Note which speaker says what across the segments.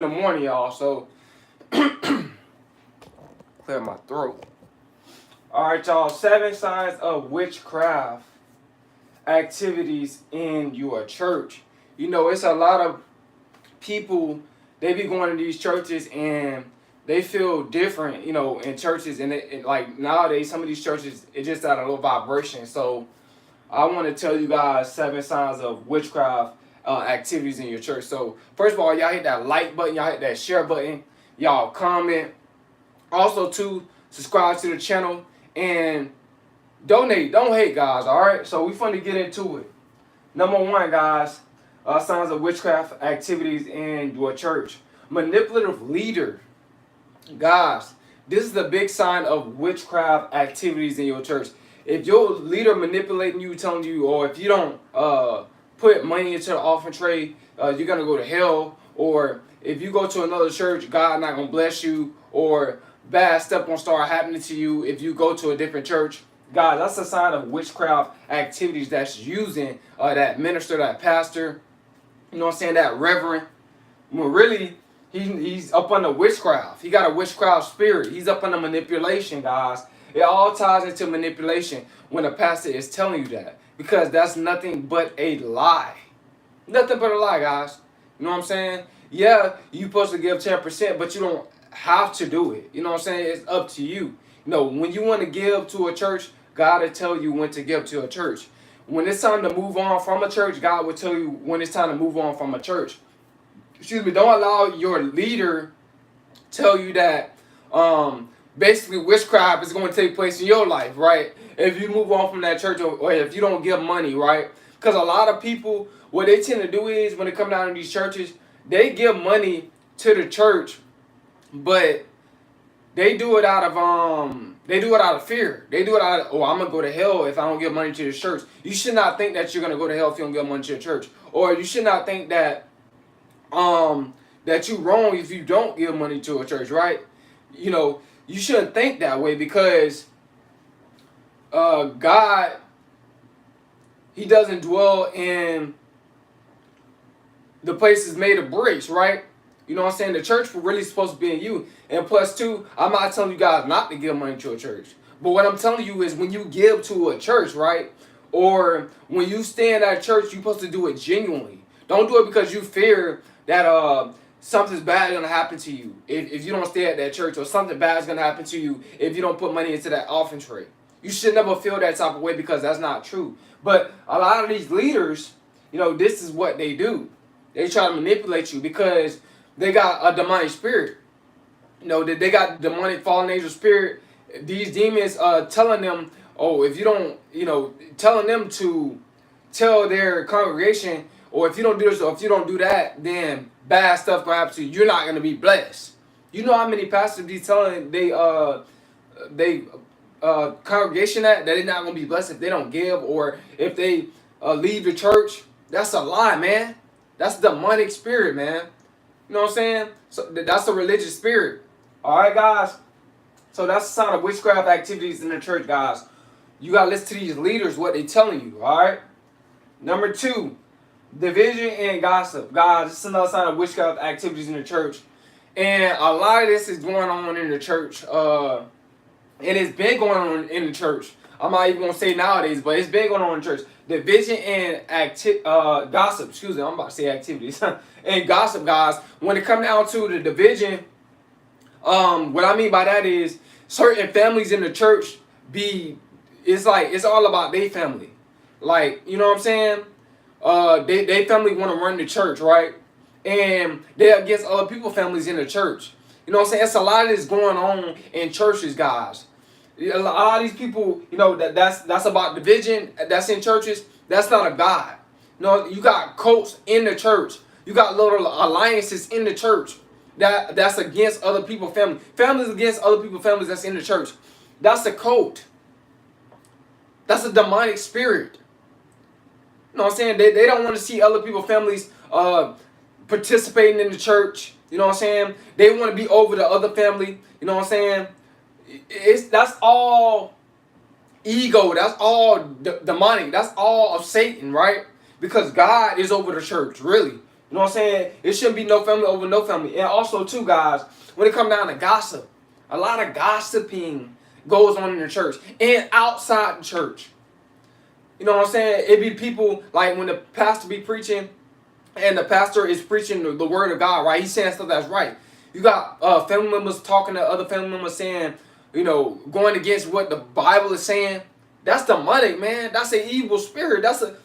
Speaker 1: in the morning, y'all. So clear my throat. All right, y'all. 7 signs of witchcraft activities in your church. You know, it's a lot of people. They be going to these churches and they feel different. You know, in churches like nowadays, some of these churches it just got a low vibration. So I want to tell you guys 7 signs of witchcraft activities in your church. So first of all, y'all hit that like button, y'all hit that share button, y'all comment. Also, to subscribe to the channel and donate. Don't hate, guys. All right. So we finna get into it. Number one, guys, signs of witchcraft activities in your church. Manipulative leader. Guys, this is the big sign of witchcraft activities in your church. If your leader manipulating you, telling you, or if you don't put money into the offering tray, you're gonna go to hell. Or if you go to another church, God not gonna bless you. Or bad stuff gonna start happening to you if you go to a different church. God, that's a sign of witchcraft activities that's using that minister, that pastor, you know what I'm saying, that reverend. When really he's up under witchcraft. He got a witchcraft spirit. He's up under manipulation, guys. It all ties into manipulation when a pastor is telling you that. Because that's nothing but a lie. Nothing but a lie, guys. You know what I'm saying? Yeah, you supposed to give 10%, but you don't have to do it. You know what I'm saying? It's up to you. You know, when you want to give to a church, God will tell you when to give to a church. When it's time to move on from a church, God will tell you when it's time to move on from a church. Excuse me, don't allow your leader tell you that basically witchcraft is going to take place in your life, right? If you move on from that church, or if you don't give money, right? Because a lot of people, what they tend to do is when they come down to these churches, they give money to the church, but they do it out of fear. They do it out of, oh, I'm gonna go to hell if I don't give money to this church. You should not think that you're gonna go to hell if you don't give money to your church. Or you should not think that you wrong if you don't give money to a church, right? You know, you shouldn't think that way because God, he doesn't dwell in the places made of bricks, right? You know what I'm saying? The church really supposed to be in you. And plus two, I'm not telling you guys not to give money to a church. But what I'm telling you is when you give to a church, right? Or when you stay in that church, you're supposed to do it genuinely. Don't do it because you fear that something's bad gonna happen to you if you don't stay at that church, or something bad is gonna happen to you if you don't put money into that offering tray. You should never feel that type of way because that's not true. But a lot of these leaders, you know, this is what they do. They try to manipulate you because they got a demonic spirit. You know, they got demonic fallen angel spirit. These demons telling them, oh, if you don't, you know, telling them to tell their congregation, or if you don't do this or if you don't do that, then bad stuff gonna happen to you. You're not gonna be blessed. You know how many pastors be telling they congregation that they're not gonna be blessed if they don't give, or if they leave the church. That's a lie, man. That's demonic spirit, man. You know what I'm saying? So that's a religious spirit. All right, guys. So that's a sign of witchcraft activities in the church, guys. You gotta listen to these leaders, what they telling you. All right. Number two, division and gossip, guys. This is another sign of witchcraft activities in the church, and a lot of this is going on in the church. And it's been going on in the church. I'm not even gonna say nowadays, but it's been going on in the church. Division and gossip. Excuse me, I'm about to say activities and gossip, guys. When it comes down to the division, what I mean by that is certain families in the church it's like it's all about their family. Like, you know what I'm saying? They family want to run the church, right? And they're against other people's families in the church. You know what I'm saying? It's a lot of this going on in churches, guys. A lot of these people, you know, that's about division. That's in churches. That's not a God. You know, you got cults in the church. You got little alliances in the church that's against other people's family. Families against other people's families that's in the church. That's a cult. That's a demonic spirit. You know what I'm saying? They don't want to see other people's families participating in the church. You know what I'm saying? They want to be over the other family. You know what I'm saying? That's all ego. That's all demonic. That's all of Satan, right? Because God is over the church, really. You know what I'm saying? It shouldn't be no family over no family. And also, too, guys, when it comes down to gossip, a lot of gossiping goes on in the church and outside the church. You know what I'm saying? It be people, like when the pastor be preaching and the pastor is preaching the word of God, right? He's saying stuff that's right. You got family members talking to other family members saying, going against what the Bible is saying. That's demonic, man. That's an evil spirit. That's a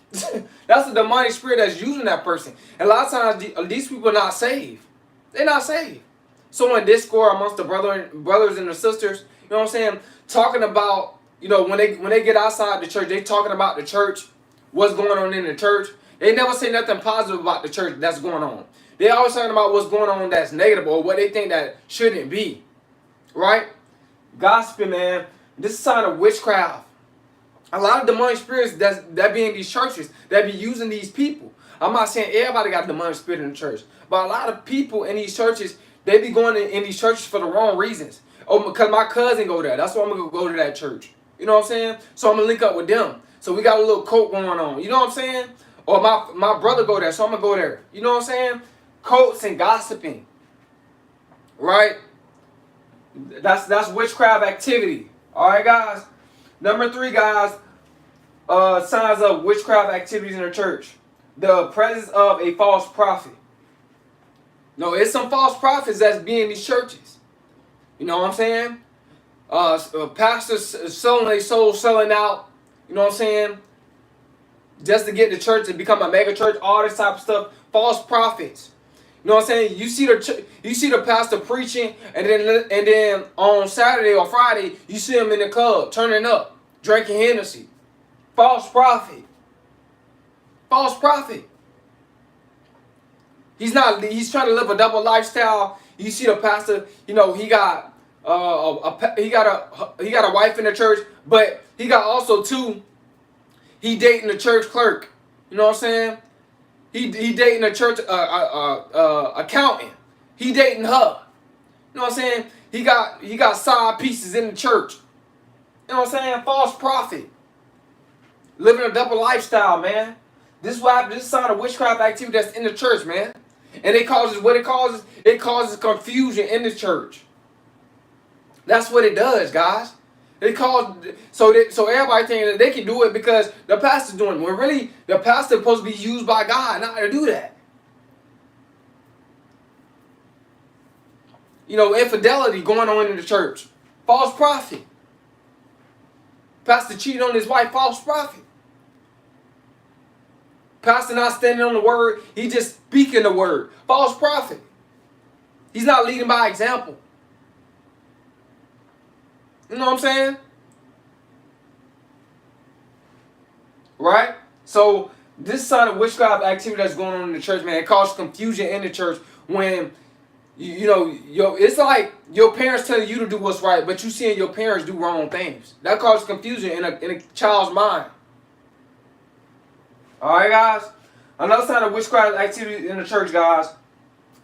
Speaker 1: that's a demonic spirit that's using that person. And a lot of times these people are not saved. They're not saved. So in discord amongst the brothers and the sisters, you know what I'm saying, talking about, when they get outside the church, they talking about the church, what's going on in the church. They never say nothing positive about the church that's going on. They always talking about what's going on that's negative or what they think that shouldn't be. Right? Gossiping, man. This is a sign of witchcraft. A lot of demonic spirits that be in these churches, that be using these people. I'm not saying everybody got a demonic spirit in the church, but a lot of people in these churches, they be going in these churches for the wrong reasons. Oh, because my cousin go there. That's why I'm going to go to that church. You know what I'm saying? So I'm going to link up with them. So we got a little cult going on. You know what I'm saying? Or my brother go there, so I'm going to go there. You know what I'm saying? Cults and gossiping. Right? That's witchcraft activity. All right, guys? Number 3, guys, signs of witchcraft activities in the church. The presence of a false prophet. No, it's some false prophets that's being in these churches. You know what I'm saying? Pastors selling their souls, selling out. You know what I'm saying? Just to get the church to become a mega church, all this type of stuff. False prophets. You know what I'm saying? You see the pastor preaching, and then on Saturday or Friday, you see him in the club turning up, drinking Hennessy. False prophet. False prophet. He's trying to live a double lifestyle. You see the pastor, he got a wife in the church, but he got also he dating the church clerk. You know what I'm saying? He dating a church accountant. He dating her. You know what I'm saying? He got side pieces in the church. You know what I'm saying? False prophet. Living a double lifestyle, man. This is what happens. This is a sign of witchcraft activity that's in the church, man. And it causes confusion in the church. That's what it does, guys. So everybody thinking that they can do it because the pastor's doing it. When really the pastor's supposed to be used by God not to do that. Infidelity going on in the church. False prophet. Pastor cheated on his wife. False prophet. Pastor not standing on the word. He just speaking the word. False prophet. He's not leading by example. You know what I'm saying? Right? So this sign of witchcraft activity that's going on in the church, man, it causes confusion in the church when it's like your parents telling you to do what's right, but you seeing your parents do wrong things. That causes confusion in a child's mind. All right, guys. Another sign of witchcraft activity in the church, guys.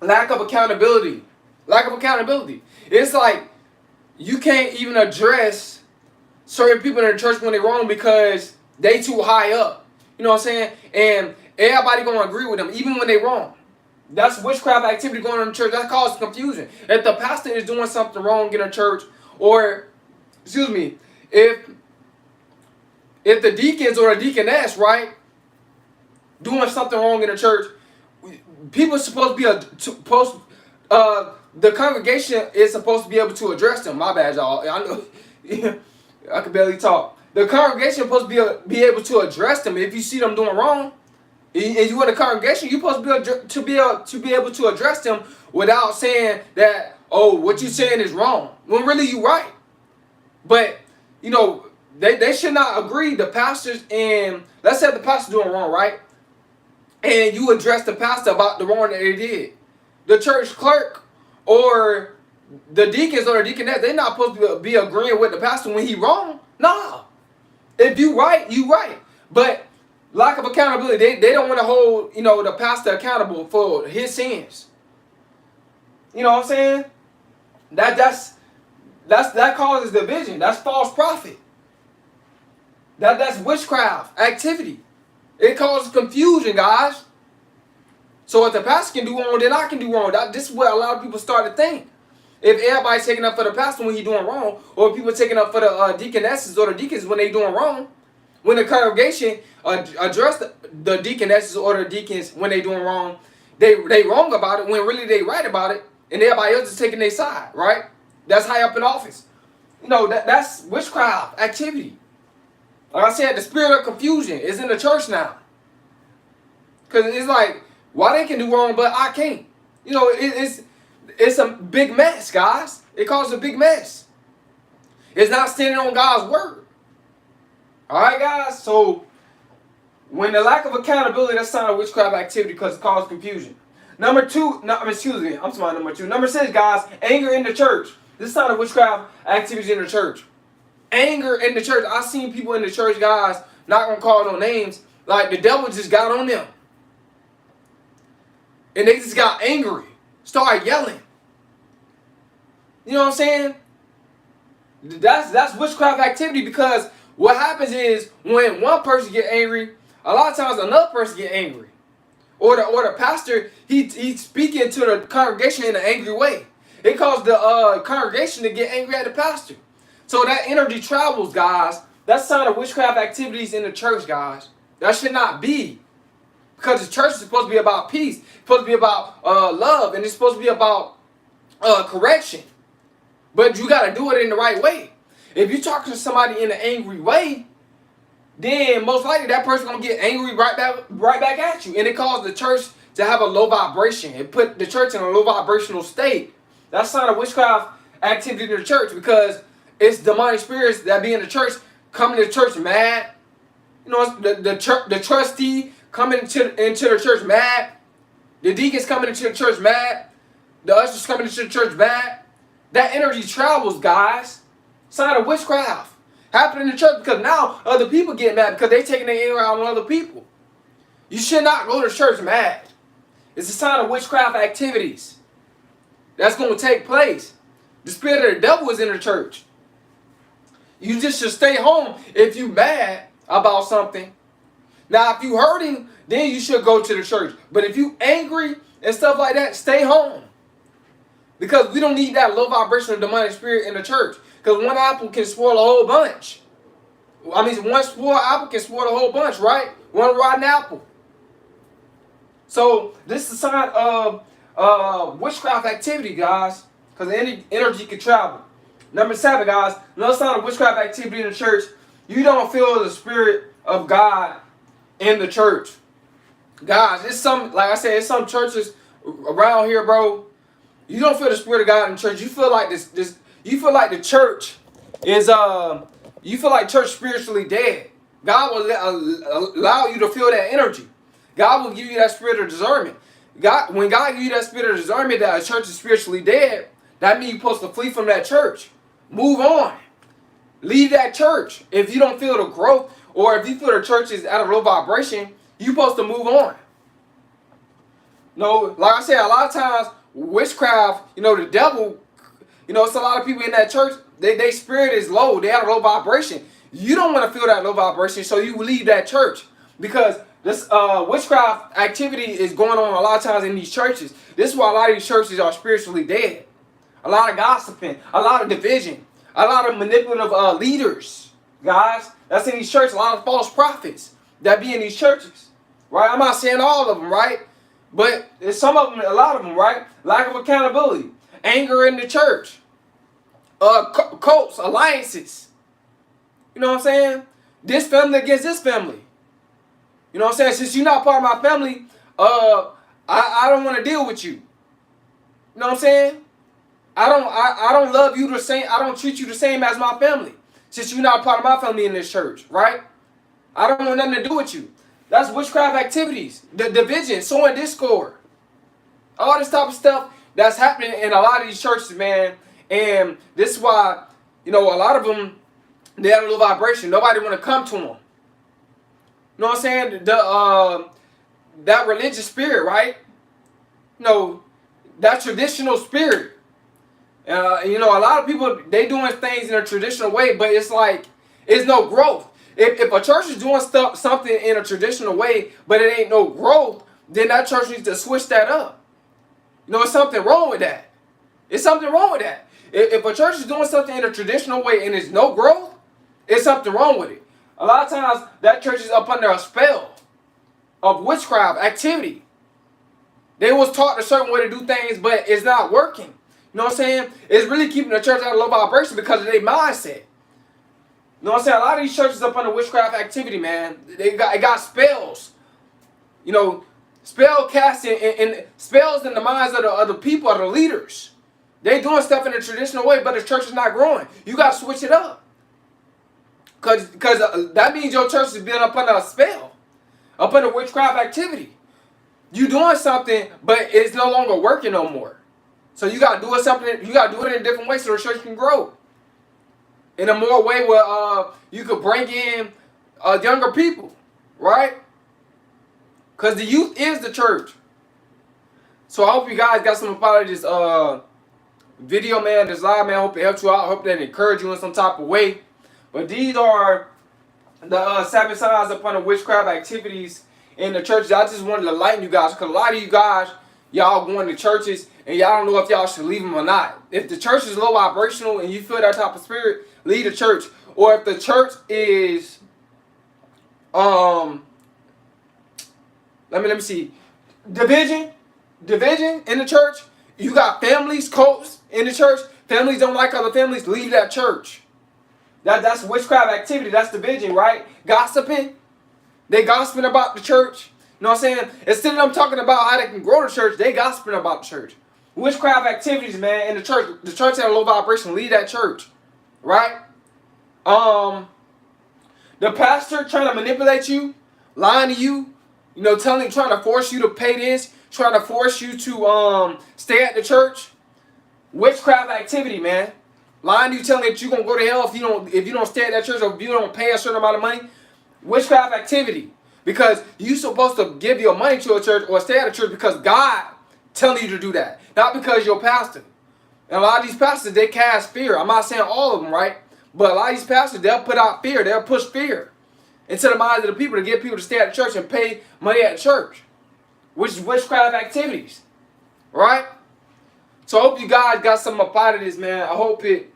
Speaker 1: Lack of accountability. Lack of accountability. It's like you can't even address certain people in the church when they're wrong because they too high up. You know what I'm saying? And everybody gonna agree with them, even when they're wrong. That's witchcraft activity going on in the church. That causes confusion. If the pastor is doing something wrong in a church, or if the deacons or the deaconess, right, doing something wrong in the church, people are supposed to be the congregation is supposed to be able to address them. My bad, y'all. I know I can barely talk. The congregation is supposed to be able to address them if you see them doing wrong. And you in the congregation, you're supposed to be able to address them without saying that, oh, what you're saying is wrong. When really you right. But they should not agree. The pastors, and let's say the pastor's doing wrong, right? And you address the pastor about the wrong that they did. The church clerk or the deacons or the deaconess, they're not supposed to be agreeing with the pastor when he wrong. Nah. If you right, you right. But lack of accountability, they don't want to hold, the pastor accountable for his sins. You know what I'm saying? That causes division. That's false prophet. That's witchcraft activity. It causes confusion, guys. So if the pastor can do wrong, then I can do wrong. This is what a lot of people start to think. If everybody's taking up for the pastor when he's doing wrong, or people taking up for the deaconesses or the deacons when they doing wrong, when the congregation address the deaconesses or the deacons when they doing wrong, they wrong about it when really they right about it, and everybody else is taking their side, right? That's high up in office. That's witchcraft activity. Like I said, the spirit of confusion is in the church now. Because it's like, why they can do wrong, but I can't? It's a big mess, guys. It causes a big mess. It's not standing on God's word. All right, guys? So, when the lack of accountability, that's a sign of witchcraft activity because it causes confusion. Number 2, excuse me, I'm sorry, number 2. Number 6, guys, anger in the church. This is a sign of witchcraft activities in the church. Anger in the church. I've seen people in the church, guys, not going to call no names, like the devil just got on them. And they just got angry. Started yelling. You know what I'm saying? That's witchcraft activity, because what happens is when one person get angry, a lot of times another person get angry. Or the pastor, he's speaking to the congregation in an angry way. It causes the congregation to get angry at the pastor. So that energy travels, guys. That's a sign of witchcraft activities in the church, guys. That should not be. Because the church is supposed to be about peace. It's supposed to be about love. And it's supposed to be about correction. But you got to do it in the right way. If you're talking to somebody in an angry way, then most likely that person going to get angry right back at you. And it causes the church to have a low vibration. It put the church in a low vibrational state. That's a sign of witchcraft activity in the church, because it's demonic spirits that be in the church, coming to the church mad. The trustee coming into the church mad. The deacons coming into the church mad. The ushers coming into the church mad. That energy travels, guys. Sign of witchcraft happening in the church, because now other people get mad because they taking their anger out on other people. You should not go to church mad. It's a sign of witchcraft activities that's going to take place. The spirit of the devil is in the church. You just should stay home if you mad about something. Now, if you hurting, then you should go to the church. But if you angry and stuff like that, stay home. Because we don't need that low vibrational demonic spirit in the church. Because one apple can spoil a whole bunch. I mean, one spoiled apple can spoil a whole bunch, right? One rotten apple. So this is a sign of witchcraft activity, guys. Because any energy can travel. Number 7, guys. Another sign of witchcraft activity in the church. You don't feel the spirit of God in the church. Guys, it's some, like I said, it's some churches around here, bro. You don't feel the spirit of God in church. You feel like you feel like the church is you feel like church spiritually dead. God will allow you to feel that energy. God will give you that spirit of discernment. When God gives you that spirit of discernment that a church is spiritually dead, that means you're supposed to flee from that church. Move on. Leave that church. If you don't feel the growth, or if you feel the church is at a low vibration, you're supposed to move on. Like I said, a lot of times, witchcraft, the devil, it's a lot of people in that church, their spirit is low. They have a low vibration. You don't want to feel that low vibration, so you leave that church. Because this witchcraft activity is going on a lot of times in these churches. This is why a lot of these churches are spiritually dead. A lot of gossiping, a lot of division, a lot of manipulative leaders, guys. That's in these churches. A lot of false prophets that be in these churches, right? I'm not saying all of them, right? But there's some of them, a lot of them, right? Lack of accountability, anger in the church, cults, alliances. You know what I'm saying? This family against this family. You know what I'm saying? Since you're not part of my family, I don't want to deal with you. You know what I'm saying? I don't love you the same. I don't treat you the same as my family. Since you're not part of my family in this church, right? I don't want nothing to do with you. That's witchcraft activities. The division, sowing discord. All this type of stuff that's happening in a lot of these churches, man. And this is why, a lot of them, they have a low vibration. Nobody want to come to them. You know what I'm saying? That religious spirit, right? That traditional spirit. A lot of people, they doing things in a traditional way, but it's like, it's no growth. If a church is doing something in a traditional way, but it ain't no growth, then that church needs to switch that up. You know, there's something wrong with that. It's something wrong with that. If a church is doing something in a traditional way and there's no growth, it's something wrong with it. A lot of times, that church is up under a spell of witchcraft activity. They was taught a certain way to do things, but it's not working. You know what I'm saying? It's really keeping the church at a low vibration because of their mindset. You know what I'm saying? A lot of these churches up under witchcraft activity, man, it got spells. You know, spell casting and spells in the minds of the people, of the leaders. They doing stuff in a traditional way, but the church is not growing. You got to switch it up. Because that means your church is being up under a spell, up under witchcraft activity. You doing something, but it's no longer working no more. So you got to do something. You got to do it in a different way so the church can grow. In a more way where you could bring in younger people, right? Because the youth is the church. So I hope you guys got some out of this video, man, this live, man. I hope it helped you out. I hope that encouraged you in some type of way. But these are the 7 signs upon the witchcraft activities in the churches. I just wanted to enlighten you guys, because a lot of you guys, y'all going to churches and y'all don't know if y'all should leave them or not. If the church is low vibrational and you feel that type of spirit, leave the church. Or if the church is let me see, division in the church. You got families, cults in the church. Families don't like other families, leave that church. That's witchcraft activity. That's division, right? Gossiping. They gossiping about the church. You know what I'm saying? Instead of them talking about how they can grow the church, they gossiping about the church. Witchcraft activities, man, in the church. The church had a low vibration. Leave that church. Right? The pastor trying to manipulate you, lying to you, you know, trying to force you to pay this, trying to force you to stay at the church. Witchcraft activity, man. Lying to you, telling you that you're gonna go to hell if you don't stay at that church, or if you don't pay a certain amount of money. Witchcraft activity. Because you're supposed to give your money to a church or stay at a church because God telling you to do that. Not because you're a pastor. And a lot of these pastors, they cast fear. I'm not saying all of them, right? But a lot of these pastors, they'll put out fear. They'll push fear into the minds of the people to get people to stay at the church and pay money at the church. Which is witchcraft activities. Right? So I hope you guys got something up out of this, man. I hope it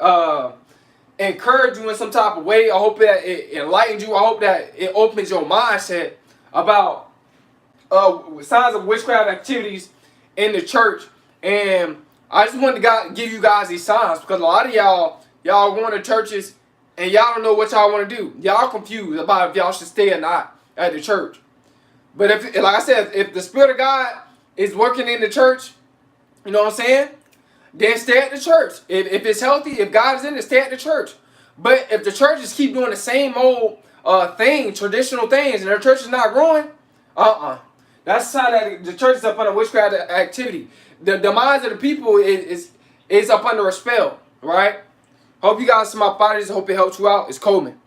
Speaker 1: encouraged you in some type of way. I hope that it enlightened you. I hope that it opens your mindset about signs of witchcraft activities in the church. And I just wanted to give you guys these signs, because a lot of y'all going to churches and y'all don't know what y'all want to do. Y'all confused about if y'all should stay or not at the church. But if, like I said, if the Spirit of God is working in the church, you know what I'm saying? Then stay at the church. If it's healthy, if God is in it, stay at the church. But if the churches keep doing the same old thing, traditional things, and their church is not growing, that's a sign that the church is up under witchcraft activity. The minds of the people is up under a spell, right? Hope you guys see my fighters. Hope it helps you out. It's Coleman.